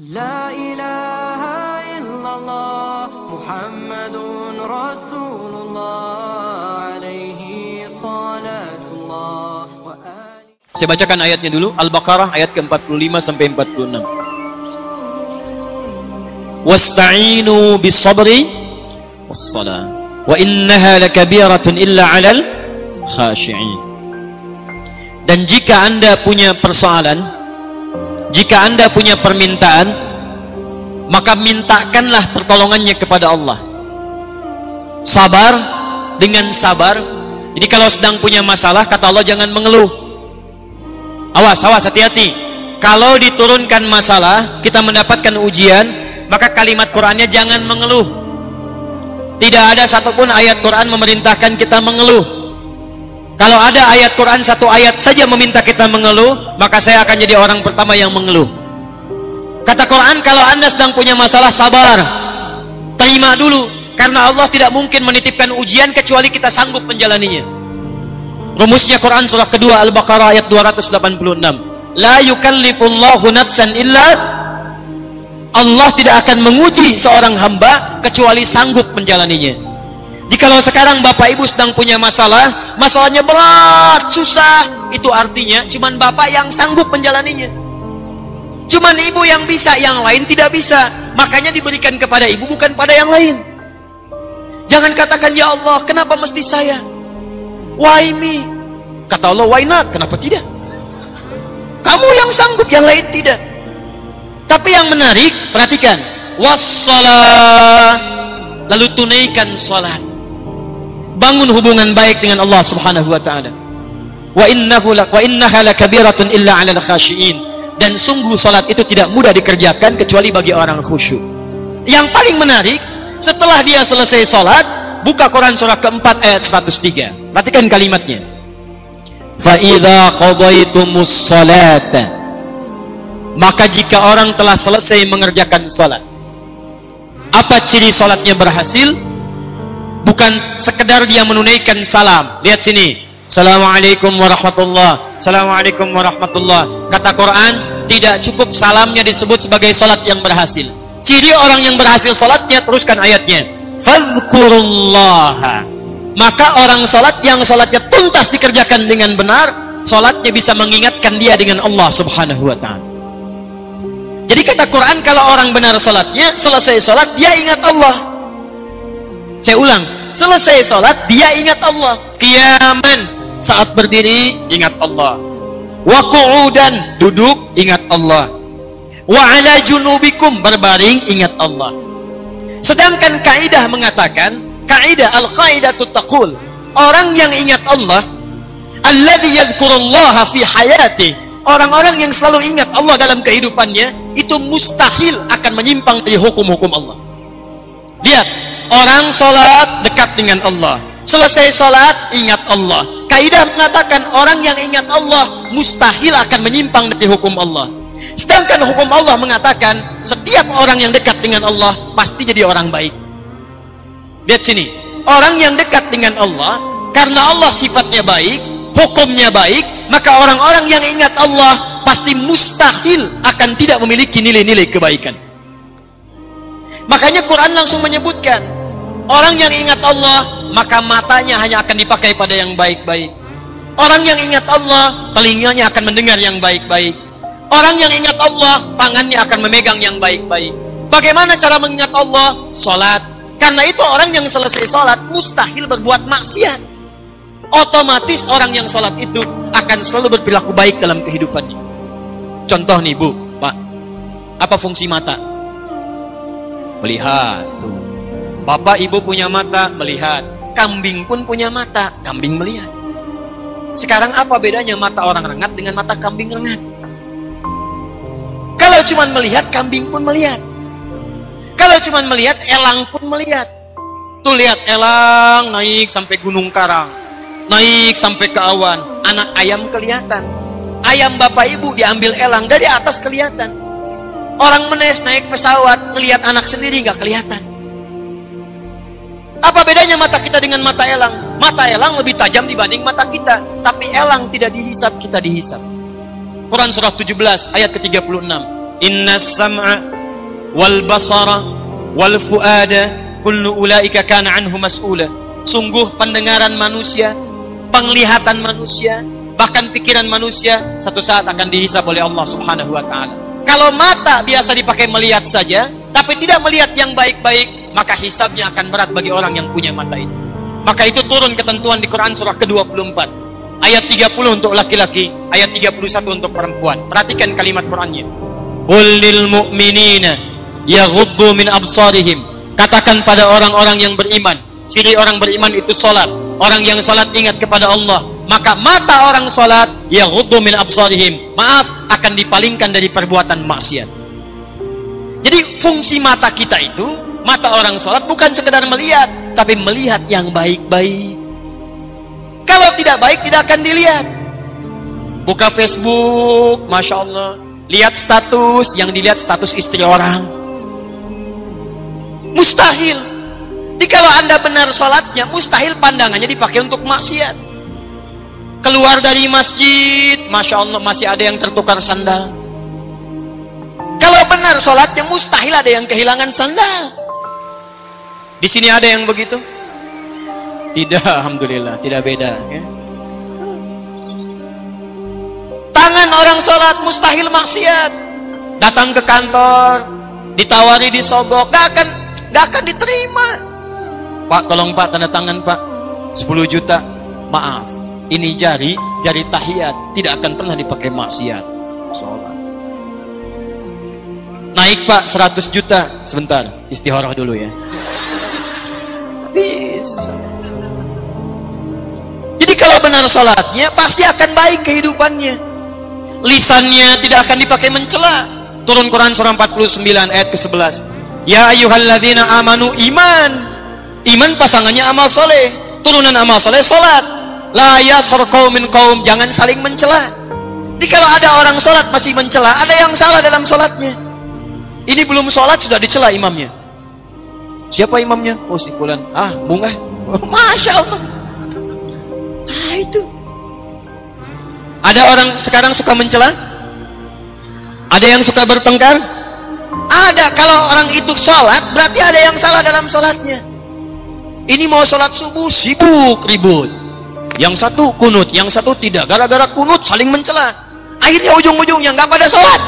La ilaha illallah Muhammadun Rasulullah alaihi salatullah wa alihi. Saya bacakan ayatnya dulu. Al-Baqarah ayat ke-45 sampai 46. Wasta'inu bis-sabri was-salah wa innaha lakabiratun illa 'alal khashi'in. Dan jika Anda punya persoalan, jika Anda punya permintaan, maka mintakanlah pertolongannya kepada Allah. Sabar dengan sabar. Jadi kalau sedang punya masalah, kata Allah, jangan mengeluh. Awas, hati-hati. Kalau diturunkan masalah, kita mendapatkan ujian, maka kalimat Qur'annya jangan mengeluh. Tidak ada satupun ayat Qur'an memerintahkan kita mengeluh. Kalau ada ayat Quran satu ayat saja meminta kita mengeluh, maka saya akan jadi orang pertama yang mengeluh. Kata Quran, kalau Anda sedang punya masalah, sabar, terima dulu, karena Allah tidak mungkin menitipkan ujian kecuali kita sanggup menjalaninya. Rumusnya Quran surah kedua Al-Baqarah ayat 286. La yukallifullahu nafsan illa, Allah tidak akan menguji seorang hamba kecuali sanggup menjalaninya. Jikalau sekarang Bapak Ibu sedang punya masalah, masalahnya berat, susah, itu artinya cuman Bapak yang sanggup menjalaninya. Cuman Ibu yang bisa, yang lain tidak bisa. Makanya diberikan kepada Ibu, bukan pada yang lain. Jangan katakan, ya Allah, kenapa mesti saya? Why me? Kata Allah, why not? Kenapa tidak? Kamu yang sanggup, yang lain tidak. Tapi yang menarik, perhatikan, wassalah, lalu tunaikan salat. Bangun hubungan baik dengan Allah Subhanahu wa taala. Wa innaha lakabiratun illa 'alal khashiin. Dan sungguh salat itu tidak mudah dikerjakan kecuali bagi orang khusyuk. Yang paling menarik, setelah dia selesai salat, buka Quran surah keempat ayat 103. Perhatikan kalimatnya. Fa idza qadaitumus salata, maka jika orang telah selesai mengerjakan salat. Apa ciri salatnya berhasil? Bukan sekedar dia menunaikan salam. Lihat sini. Assalamualaikum warahmatullah. Assalamualaikum warahmatullah. Kata Quran, tidak cukup salamnya disebut sebagai salat yang berhasil. Ciri orang yang berhasil salatnya, teruskan ayatnya. Fadhkurullaha. Maka orang salat yang salatnya tuntas dikerjakan dengan benar, salatnya bisa mengingatkan dia dengan Allah Subhanahu wa taala. Jadi kata Quran, kalau orang benar salatnya, selesai salat dia ingat Allah. Saya ulang, selesai salat dia ingat Allah. Qiyaman, saat berdiri ingat Allah. Wa qu'udan, duduk ingat Allah. Wa ala junubikum, berbaring ingat Allah. Sedangkan kaidah mengatakan, kaidah al-qaidatu taqul, orang yang ingat Allah, alladzi yadhkurullaha fi hayati, orang-orang yang selalu ingat Allah dalam kehidupannya, itu mustahil akan menyimpang dari hukum-hukum Allah. Lihat, orang sholat dekat dengan Allah, selesai sholat ingat Allah. Kaidah mengatakan orang yang ingat Allah mustahil akan menyimpang dari hukum Allah. Sedangkan hukum Allah mengatakan setiap orang yang dekat dengan Allah pasti jadi orang baik. Lihat sini, orang yang dekat dengan Allah karena Allah sifatnya baik, hukumnya baik, maka orang-orang yang ingat Allah pasti mustahil akan tidak memiliki nilai-nilai kebaikan. Makanya Quran langsung menyebutkan, orang yang ingat Allah, maka matanya hanya akan dipakai pada yang baik-baik. Orang yang ingat Allah, telinganya akan mendengar yang baik-baik. Orang yang ingat Allah, tangannya akan memegang yang baik-baik. Bagaimana cara mengingat Allah? Salat. Karena itu orang yang selesai salat mustahil berbuat maksiat. Otomatis orang yang salat itu akan selalu berperilaku baik dalam kehidupannya. Contoh nih Bu, Pak, apa fungsi mata? Melihat. Bapak Ibu punya mata, melihat. Kambing pun punya mata, kambing melihat. Sekarang apa bedanya mata orang rengat dengan mata kambing rengat? Kalau cuma melihat, kambing pun melihat. Kalau cuma melihat, elang pun melihat. Tuh lihat, elang naik sampai Gunung Karang, naik sampai ke awan. Anak ayam kelihatan. Ayam Bapak Ibu diambil elang, dari atas kelihatan. Orang menes naik pesawat, melihat anak sendiri nggak kelihatan. Apa bedanya mata kita dengan mata elang? Mata elang lebih tajam dibanding mata kita, tapi elang tidak dihisap, kita dihisap. Quran surah 17 ayat ke-36. Inna sam'a wal basara wal fuada kullu ulaika kana anhu mas'ula. Sungguh pendengaran manusia, penglihatan manusia, bahkan pikiran manusia satu saat akan dihisab oleh Allah Subhanahu wa taala. Kalau mata biasa dipakai melihat saja, tapi tidak melihat yang baik-baik, maka hisabnya akan berat bagi orang yang punya mata itu. Maka itu turun ketentuan di Quran surah ke-24. Ayat 30 untuk laki-laki, ayat 31 untuk perempuan. Perhatikan kalimat Qurannya. Qul lil mu'minina yaghuddu min absarihim. Katakan pada orang-orang yang beriman, ciri orang beriman itu salat. Orang yang salat ingat kepada Allah, maka mata orang salat yaghuddu min absarihim, maaf, akan dipalingkan dari perbuatan maksiat. Jadi fungsi mata kita itu, mata orang salat bukan sekedar melihat, tapi melihat yang baik-baik. Kalau tidak baik tidak akan dilihat. Buka Facebook, Masya Allah, lihat status, yang dilihat status istri orang. Mustahil. Jadi kalau anda benar sholatnya, mustahil pandangannya dipakai untuk maksiat. Keluar dari masjid, Masya Allah, masih ada yang tertukar sandal. Kalau benar sholatnya, mustahil ada yang kehilangan sandal. Di sini ada yang begitu? Tidak, alhamdulillah, tidak beda. Ya. Tangan orang sholat mustahil maksiat. Datang ke kantor, ditawari disogok, gak akan diterima. Pak, tolong Pak, tanda tangan Pak, 10 juta. Maaf, ini jari tahiyat, tidak akan pernah dipakai maksiat. Sholat. Naik Pak, 100 juta. Sebentar, istihoroh dulu ya. Bisa. Jadi kalau benar sholatnya, pasti akan baik kehidupannya. Lisannya tidak akan dipakai mencela. Turun Quran surah 49 ayat ke-11. Ya ayyuhalladzina amanu, iman. Iman pasangannya amal soleh. Turunan amal soleh sholat. La yaskhar qaumin qaum, jangan saling mencela. Jadi kalau ada orang sholat masih mencela, ada yang salah dalam sholatnya. Ini belum sholat sudah dicela imamnya. Siapa imamnya? Oh si fulan. Ah, bunga. Oh, Masya Allah. Ah, itu. Ada orang sekarang suka mencela? Ada yang suka bertengkar? Ada. Kalau orang itu sholat, berarti ada yang salah dalam sholatnya. Ini mau sholat subuh, sibuk, ribut. Yang satu kunut, yang satu tidak. Gara-gara kunut saling mencela. Akhirnya ujung-ujungnya nggak pada sholat.